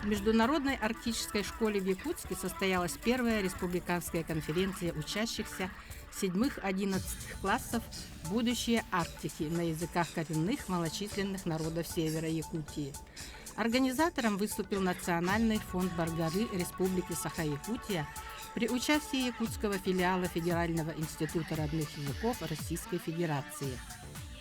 В Международной арктической школе в Якутске состоялась первая республиканская конференция учащихся 7-11 классов «Будущее Арктики» на языках коренных малочисленных народов севера Якутии. Организатором выступил Национальный фонд Бар-Гары Республики Саха-Якутия при участии якутского филиала Федерального института родных языков Российской Федерации.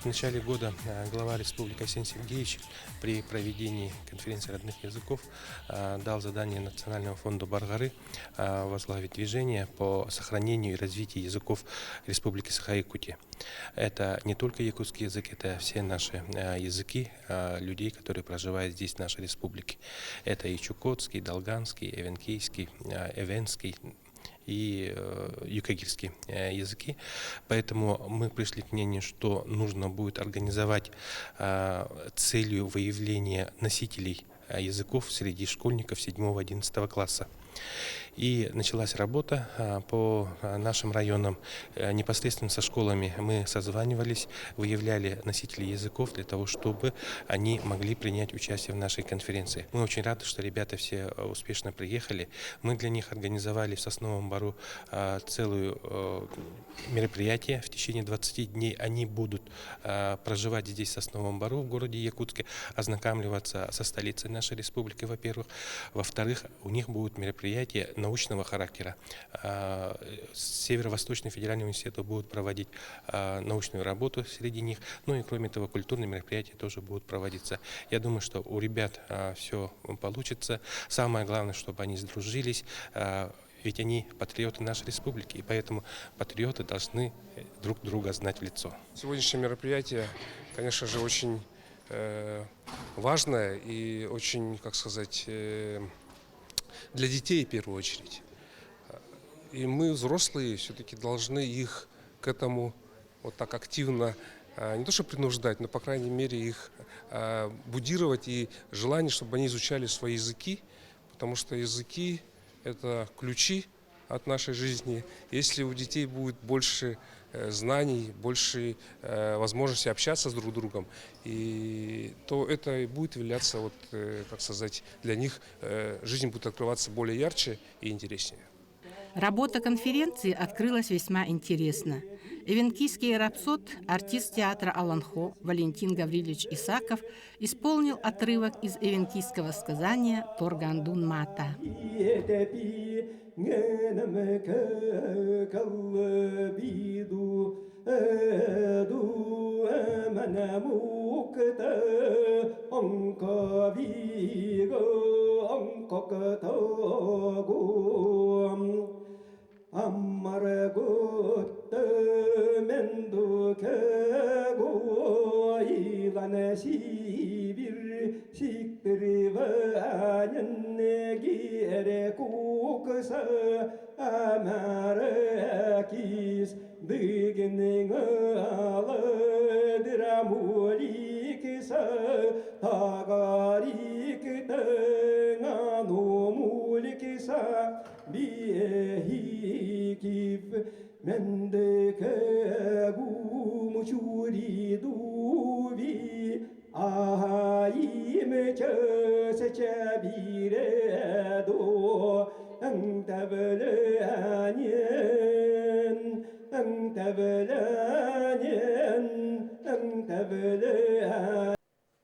В начале года глава республики Арсений Сергеевич при проведении конференции родных языков дал задание Национальному фонду Бар-Гары возглавить движение по сохранению и развитию языков республики Саха-Якутия. Это не только якутский язык, это все наши языки людей, которые проживают здесь, в нашей республике. Это и чукотский, долганский, эвенкийский, эвенский и юкагирские языки. Поэтому мы пришли к мнению, что нужно будет организовать целью выявления носителей языков среди школьников 7-11 класса. И началась работа по нашим районам. Непосредственно со школами мы созванивались, выявляли носителей языков для того, чтобы они могли принять участие в нашей конференции. Мы очень рады, что ребята все успешно приехали. Мы для них организовали в Сосновом Бору целое мероприятие. В течение 20 дней они будут проживать здесь, в Сосновом Бору, в городе Якутске, ознакомливаться со столицей нашей республики, во-первых. Во-вторых, у них будут мероприятия научного характера. Северо-Восточный федеральный университет будет проводить научную работу среди них. Ну и кроме того, культурные мероприятия тоже будут проводиться. Я думаю, что у ребят все получится. Самое главное, чтобы они сдружились. Ведь они патриоты нашей республики, и поэтому патриоты должны друг друга знать в лицо. Сегодняшнее мероприятие, конечно же, очень важное и очень, как сказать, для детей в первую очередь. И мы, взрослые, все-таки должны их к этому вот так активно, не то что принуждать, но, по крайней мере, их будировать и желание, чтобы они изучали свои языки, потому что языки – это ключи от нашей жизни. Если у детей будет больше знаний, больше возможности общаться с друг другом, то это и будет являться, вот, как сказать, для них жизнь будет открываться более ярче и интереснее. Работа конференции открылась весьма интересно. Эвенкийский рапсод, артист театра Аланхо Валентин Гаврилович Исаков исполнил отрывок из эвенкийского сказания «Торгандун Мата». Аммараготта мендукего илана сибир сиктриванен негере кукса амаракис дыгнен аладрамуликса тагариктен аномуликса биехикиф мендекагум чуридуви аим часачабиредо антавланен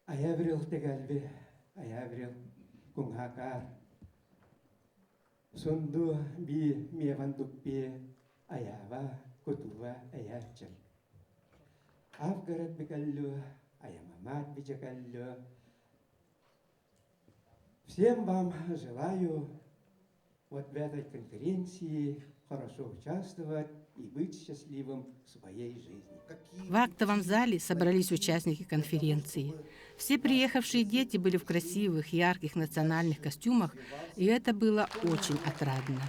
аяврил тегалбе аяврил кунгакар Сонду би мевандуппе аява кутува аячал. Авгарат бекаллю, аямамат бичакаллю. Всем вам желаю вот в этой конференции хорошо участвовать и быть счастливым в своей жизни. В актовом зале собрались участники конференции. Все приехавшие дети были в красивых, ярких национальных костюмах, и это было очень отрадно.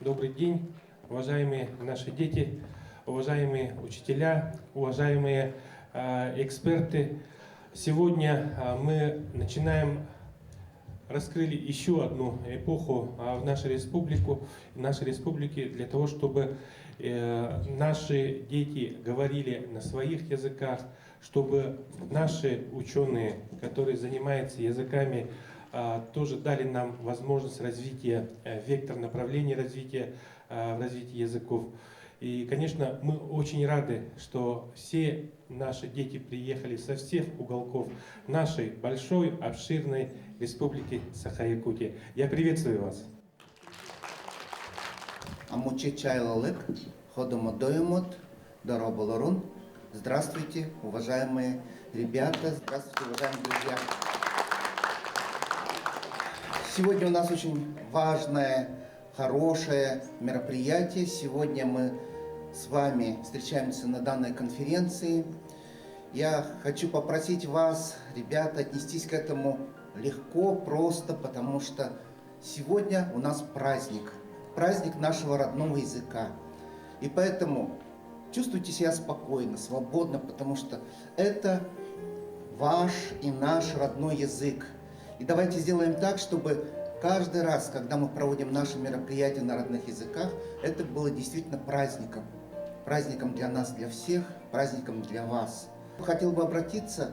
Добрый день, уважаемые наши дети, уважаемые учителя, уважаемые эксперты. Сегодня мы раскрыли еще одну эпоху в нашей республике для того, чтобы наши дети говорили на своих языках, чтобы наши ученые, которые занимаются языками, тоже дали нам возможность развития, вектор направления развития в развитии языков. И, конечно, мы очень рады, что все наши дети приехали со всех уголков нашей большой, обширной республики Саха-Якутия. Я приветствую вас. Здравствуйте, уважаемые ребята, здравствуйте, уважаемые друзья. Сегодня у нас очень важное, хорошее мероприятие. Сегодня мы с вами встречаемся на данной конференции. Я хочу попросить вас, ребята, отнестись к этому легко, просто, потому что сегодня у нас праздник нашего родного языка. И поэтому чувствуйте себя спокойно, свободно, потому что это ваш и наш родной язык. И давайте сделаем так, чтобы каждый раз, когда мы проводим наши мероприятия на родных языках, это было действительно праздником. Праздником для нас, для всех, праздником для вас. Хотел бы обратиться,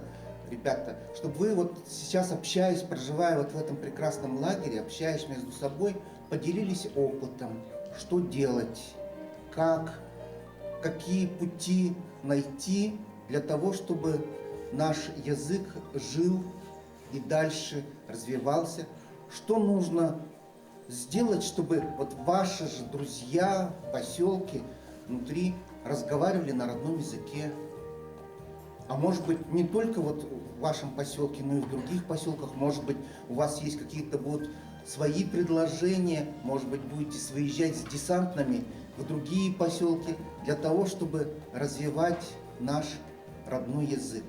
ребята, чтобы вы вот сейчас, общаясь, проживая вот в этом прекрасном лагере, общаясь между собой, поделились опытом, что делать, какие пути найти для того, чтобы наш язык жил и дальше развивался, что нужно сделать, чтобы вот ваши же друзья в поселке внутри разговаривали на родном языке. А может быть, не только вот в вашем поселке, но и в других поселках, может быть, у вас есть какие-то будут свои предложения, может быть, будете выезжать с десантными в другие поселки для того, чтобы развивать наш родной язык.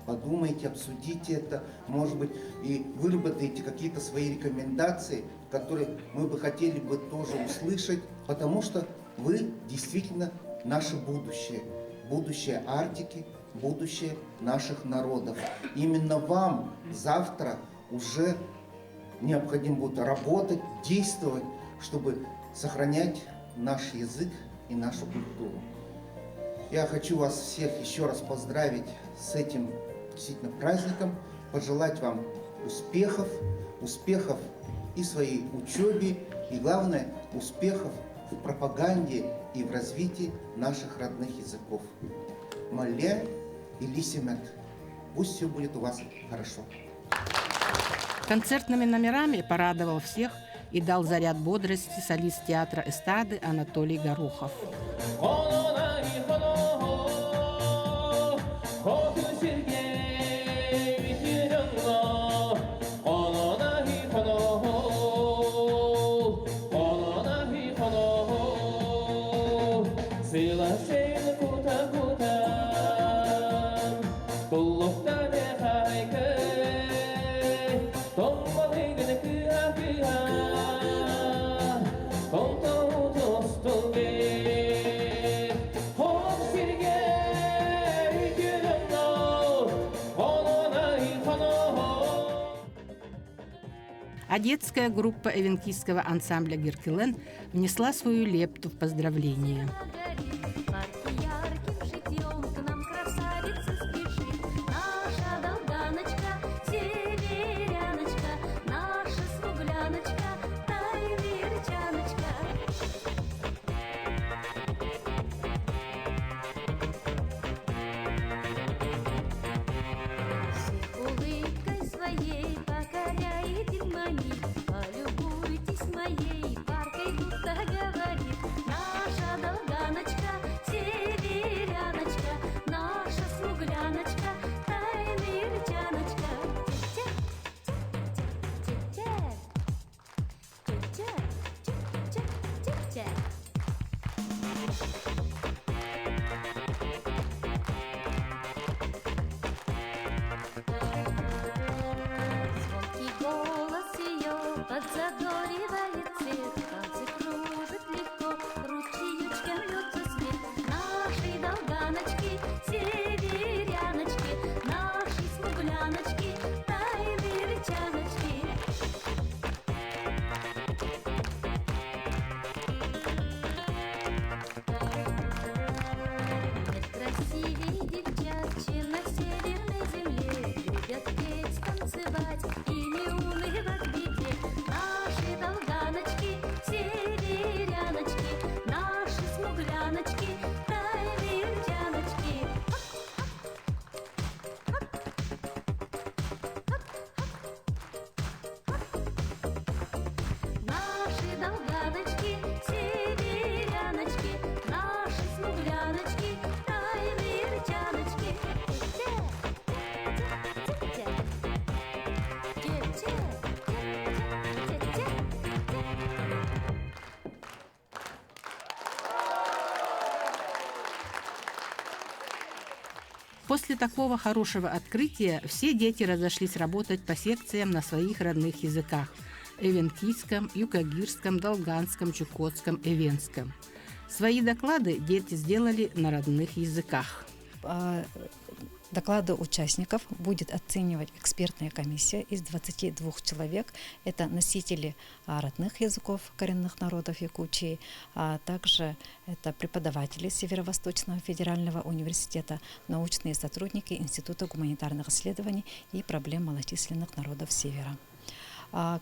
Подумайте, обсудите это, может быть, и выработайте какие-то свои рекомендации, которые мы бы хотели бы тоже услышать, потому что вы действительно наше будущее, будущее Арктики, будущее наших народов. Именно вам завтра уже необходимо будет работать, действовать, чтобы сохранять наш язык и нашу культуру. Я хочу вас всех еще раз поздравить с этим действительно праздником, пожелать вам успехов и в своей учебе, и главное, успехов в пропаганде и в развитии наших родных языков. Мале и лисимет. Пусть все будет у вас хорошо. Концертными номерами порадовал всех и дал заряд бодрости солист театра эстрады Анатолий Горохов. А детская группа эвенкийского ансамбля «Геркелен» внесла свою лепту в поздравления. Подзадоривает цвет, танцы кружит легко, ручеечком льется свет. Наши долганочки, северяночки, наши смугляночки, тайвирчаночки. Нет красивей девчачьи После такого хорошего открытия все дети разошлись работать по секциям на своих родных языках – эвенкийском, юкагирском, долганском, чукотском, эвенском. Свои доклады дети сделали на родных языках. Доклады участников будет оценивать экспертная комиссия из 22 человек. Это носители родных языков коренных народов Якутии, а также это преподаватели Северо-Восточного федерального университета, научные сотрудники Института гуманитарных исследований и проблем малочисленных народов Севера.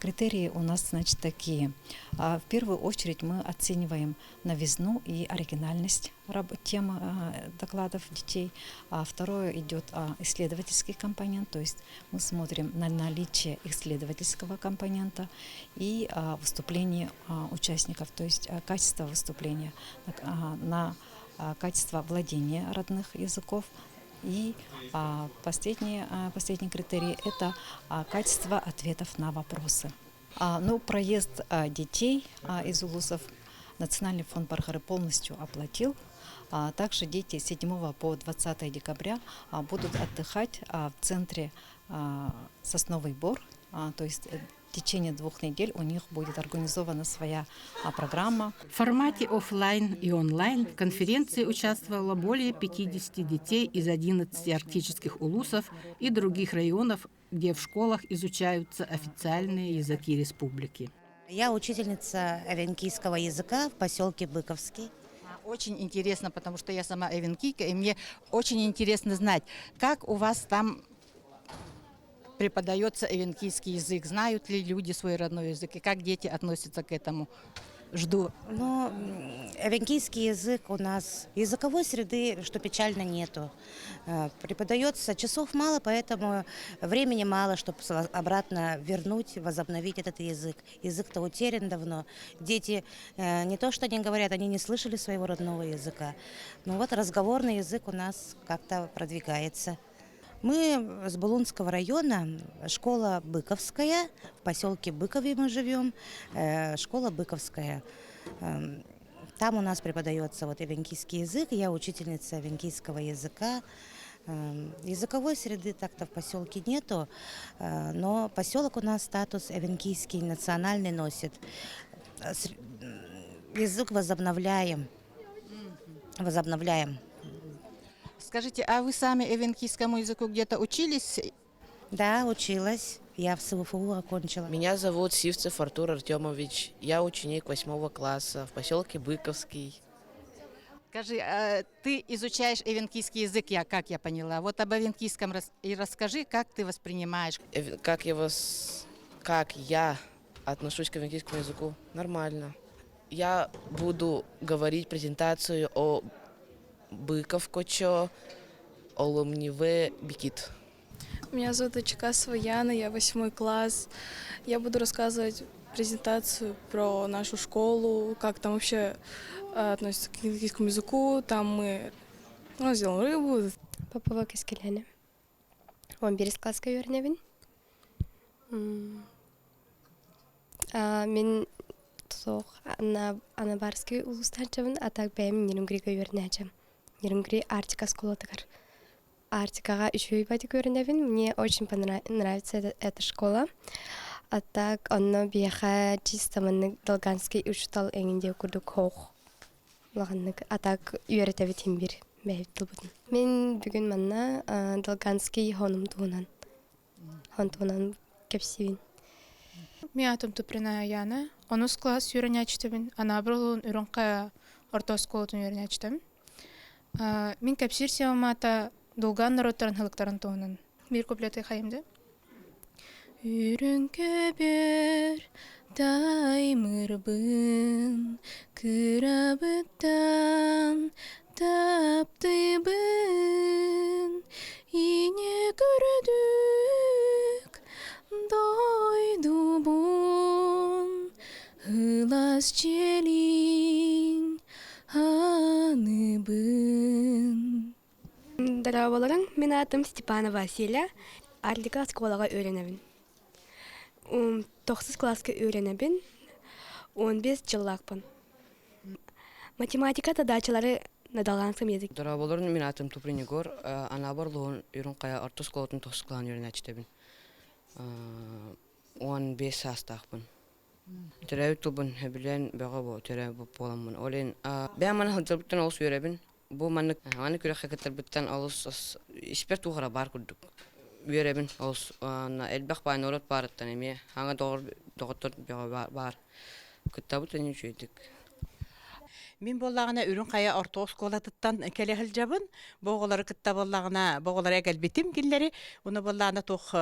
Критерии у нас, значит, такие. В первую очередь мы оцениваем новизну и оригинальность тем докладов детей. Второе идет исследовательский компонент, то есть мы смотрим на наличие исследовательского компонента и выступление участников, то есть качество выступления, на качество владения родных языков. И последний критерий – это качество ответов на вопросы. Проезд детей из улусов Национальный фонд Баргары полностью оплатил. Также дети с 7 по 20 декабря будут отдыхать в центре Сосновый Бор, то есть в течение 2 недель у них будет организована своя программа. В формате офлайн и онлайн в конференции участвовало более 50 детей из 11 арктических улусов и других районов, где в школах изучаются официальные языки республики. Я учительница эвенкийского языка в поселке Быковский. Очень интересно, потому что я сама эвенкийка, и мне очень интересно знать, как у вас там преподается эвенкийский язык, знают ли люди свой родной язык, и как дети относятся к этому. Жду. Но эвенкийский язык у нас, языковой среды, что печально, нету. Преподается часов мало, поэтому времени мало, чтобы обратно вернуть, возобновить этот язык. Язык-то утерян давно. Дети не то, что не говорят, они не слышали своего родного языка. Но вот разговорный язык у нас как-то продвигается. Мы с Булунского района, школа Быковская, в поселке Быкове мы живем, школа Быковская. Там у нас преподается эвенкийский язык, я учительница эвенкийского языка. Языковой среды так-то в поселке нету, но поселок у нас статус эвенкийский, национальный носит. Язык возобновляем. Скажите, а вы сами эвенкийскому языку где-то учились? Да, училась. Я в СВФУ окончила. Меня зовут Сивцев Артур Артемович. Я ученик 8 класса в поселке Быковский. Скажи, ты изучаешь эвенкийский язык, как я поняла. Вот об эвенкийском и расскажи, как ты воспринимаешь. Как я отношусь к эвенкийскому языку? Нормально. Я буду говорить презентацию о Быковкочо, Оломниве, Бикит. Меня зовут Ачкасова Яна, я 8 класс. Я буду рассказывать презентацию про нашу школу, как там вообще относятся к английскому языку. Там мы делаем рыбу. Попова Кескеляне. 11 классқа үйренемін. Мен Анабарский улустан а так бәйім Нерунгриға үйренечем. Нерунгри Арктика школатығар. Арктикаға 3 бәдік үйренемін. Мне очень нравится эта школа. А так, онно бияха чистаманны Долганский учтал әңінде күрдік хоқ. А так, үйретәві тембір бәйіп тұлбыдын. Мен бүгін манна Долганский хоным туғынан. Хон туғынан кепсивін. Мен атым Туприна Яна. 10 класс үйренечтімін. Ана біролуын үрінқа орта школатын үйренечтім. Мен кәпсір сеумата Долган народтарын хылықтарын туғынан. Bir куплеты қайымды. Үйренке бер таймырбын, кырабыттан таптыбын, ине көрдік дойду бун, хылас челин аныбын. Здраволарың, мен атым Степанова Василия, Арктика школаға үйренемін. 9 класска үйренемін, 15 жыллақпын. Математика задачалары на долганском языке. Дораболорун мен атым Тупринегор, ана борлугун Үрүнкая орто школатын тосклан үйрөнөчтөбүн. 15 састакпын. Терәүт тубун хәбилен бага бу терәү бу боламын. Олен бә мана хәҗәбтән алыс йөрәбин. Бу маны күрә хәкәтәр биттән алыс исперт угра бар күрдүк. Йөрәбин алыс ана элбәх байнорат барыттан эме. Аңа доктор бар. Китабы тәне җыйдык. Мин боллагына Үрүнкая орто школатыттан келехил жабын. Боголары кытта боллагына, боголары әгәлбетим килләре. Уны боллагына тох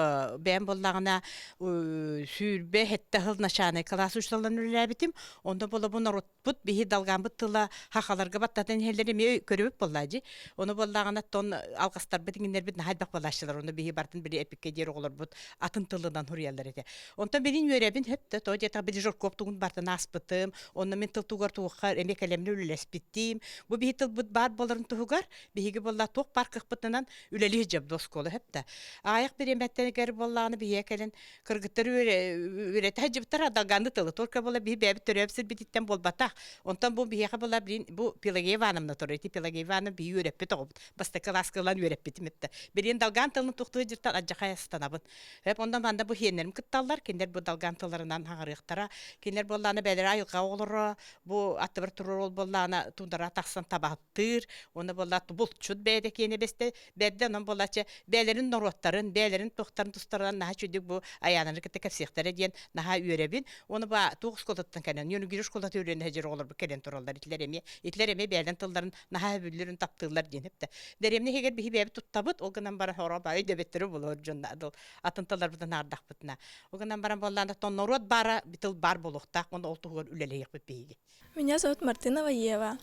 бәм боллагына сүрбе хетте хыл начаны класс учларын үләбитим. Онда бола бу наротбут бихи далган бутыла хахаларга баттатын хелләре ме көрүп боллаҗы. Уны боллагына тон алгыстар битингендер бит хәлбәк боллашлар. Уны бихи бартын бир эпикке дер оглар бут атын тылыдан хуриялар иде. Онда менин йөрәбин хетте то дета бир жор коптугун бартын аспытым. Онда мен тылтугар тугар эмекелем үләспеттим. Бу бихитил бут бар боларын тугар, бихиге болла ток паркык бутынан үләли жаб досколы хепте. Аяк береметтен болланы биекелен кыргыттар үрәтә җибтәр адалганды тылы. Только болла би бәбит төрәпсез бититтен болбата. Онтан бу бихиге болла бу Пелагееванымны торыти Пелагееваны би үрәппе тогып. Баста класскалан үрәппетимтте. Берен далган тылны тукту җиртан аҗахаястанабын. Хеп ондан банда бу хеннерим кытталлар, кендер бу далган тылларынан хагырыктара, кендер болланы бәлер айылга олыр, бу аттыбыр турол боллана тундара таксан табаттыр, оны болла булчут бәйдә кене бесте, бәддән он боллача бәлерин нороттарын, бәлерин тохтарын тустардан наһа чүдик бу аянны китә кәфсехтәре дигән наһа үрәбин, оны ба тугыз колаттан канан, юны гириш коллат үрәне хәҗер олар бу келен тураллар итләреме бәлдән тылларын наһа бүлләрен таптылар дигәнепте. Дәремне хәгәр бихи бәбит туттабыт, олгынан бара хора бай дәбеттере булыр җонда дул. Атынтылар бутан ардак бутна. Олгынан бара болланда тон норот бара, битил бар булукта, онда олтугыр үләлек бит биге. Меня зовут Мартынова Ева.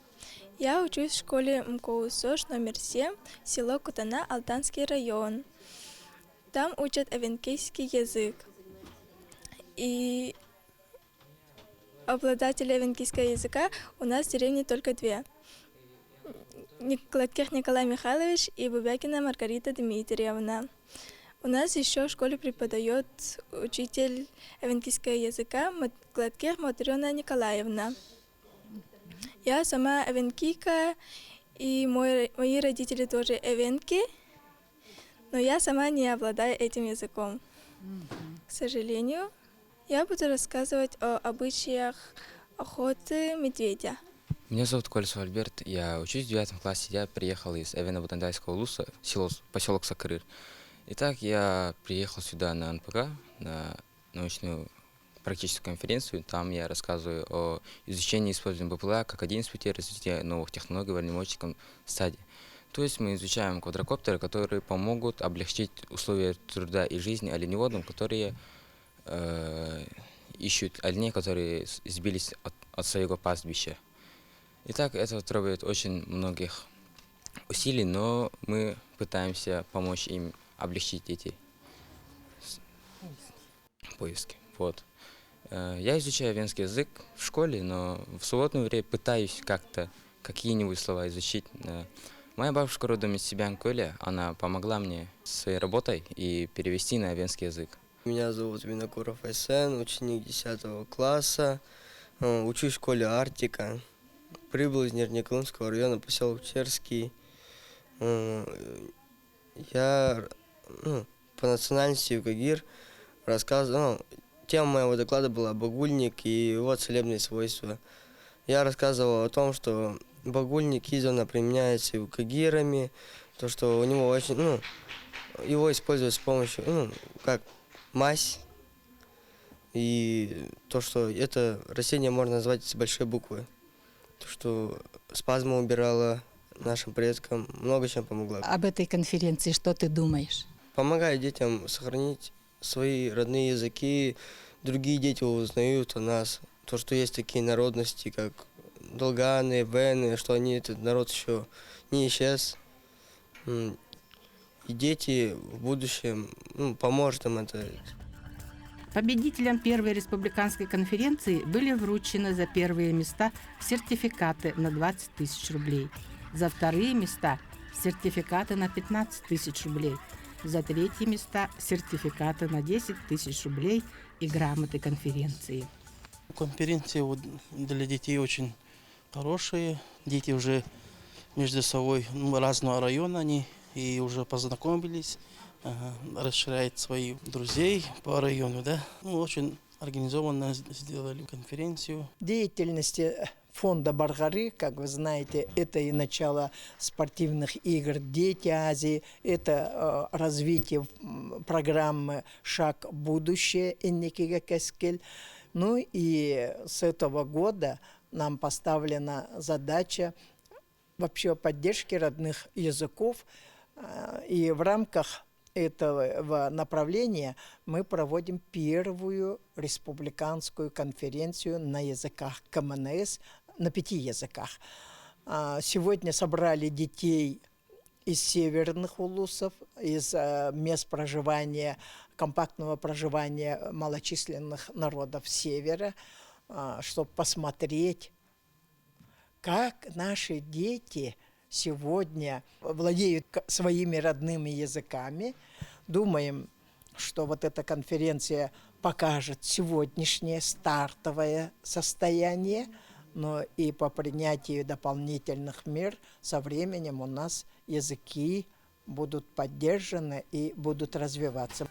Я учусь в школе МКУ СОЖ номер 7, село Кутана, Алтанский район. Там учат эвенкийский язык. И обладателей эвенкийского языка у нас в деревне только 2. Гладких Николай Михайлович и Бубякина Маргарита Дмитриевна. У нас еще в школе преподает учитель эвенкийского языка Гладких Матрена Николаевна. Я сама эвенкийка, и мои родители тоже эвенки, но я сама не обладаю этим языком. К сожалению, я буду рассказывать о обычаях охоты медведя. Меня зовут Колесов Альберт, я учусь в 9 классе, я приехал из Эвено-Бутандайского улуса, поселок Сакырыр. Итак, я приехал сюда на НПК, на научную практическую конференцию. Там я рассказываю о изучении и использовании БПЛА как один из путей развития новых технологий в дальнобойщиком стадии. То есть мы изучаем квадрокоптеры, которые помогут облегчить условия труда и жизни оленеводам, которые ищут оленей, которые сбились от своего пастбища. Итак, это требует очень многих усилий, но мы пытаемся помочь им облегчить эти поиски. Вот. Я изучаю венский язык в школе, но в свободное время пытаюсь как-то какие-нибудь слова изучить. Моя бабушка родом из Сибянь-Коля, она помогла мне своей работой и перевести на венский язык. Меня зовут Винокуров Айсен, ученик 10 класса, учусь в школе Арктика. Прибыл из Нижнеколымского района, поселок Черский. Я по национальности югагир рассказывал. Тема моего доклада была багульник и его целебные свойства. Я рассказывал о том, что багульник издавна применяется югагирами, то что у него очень, его используют с помощью, как мазь, и то, что это растение можно назвать с большой буквы. То, что спазмы убирала нашим предкам, много чем помогла. Об этой конференции что ты думаешь? Помогает детям сохранить свои родные языки, другие дети узнают о нас. То, что есть такие народности, как долганы, вены, что они, этот народ еще не исчез. И дети в будущем, поможет им это. Победителям первой республиканской конференции были вручены за первые места сертификаты на 20 тысяч рублей, за вторые места сертификаты на 15 тысяч рублей, за третьи места сертификаты на 10 тысяч рублей и грамоты конференции. Конференции для детей очень хорошие. Дети уже между собой разного района они и уже познакомились, расширяют своих друзей по району, да. Очень организованно сделали конференцию. Деятельности фонда Баргары, как вы знаете, это и начало спортивных игр «Дети Азии», это развитие программы «Шаг в будущее» Энникига Кескель. И с этого года нам поставлена задача вообще поддержки родных языков. И в рамках этого направления мы проводим первую республиканскую конференцию на языках КМНС, на 5 языках. Сегодня собрали детей из северных улусов, из мест проживания, компактного проживания малочисленных народов севера, чтобы посмотреть, как наши дети сегодня владеют своими родными языками. Думаем, что вот эта конференция покажет сегодняшнее стартовое состояние, но и по принятию дополнительных мер со временем у нас языки будут поддержаны и будут развиваться.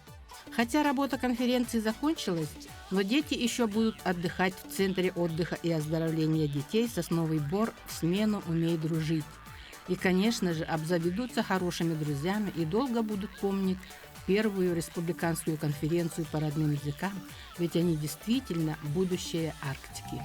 Хотя работа конференции закончилась, но дети еще будут отдыхать в Центре отдыха и оздоровления детей «Сосновый Бор» в смену «Умей дружить». И, конечно же, обзаведутся хорошими друзьями и долго будут помнить первую республиканскую конференцию по родным языкам, ведь они действительно будущее Арктики.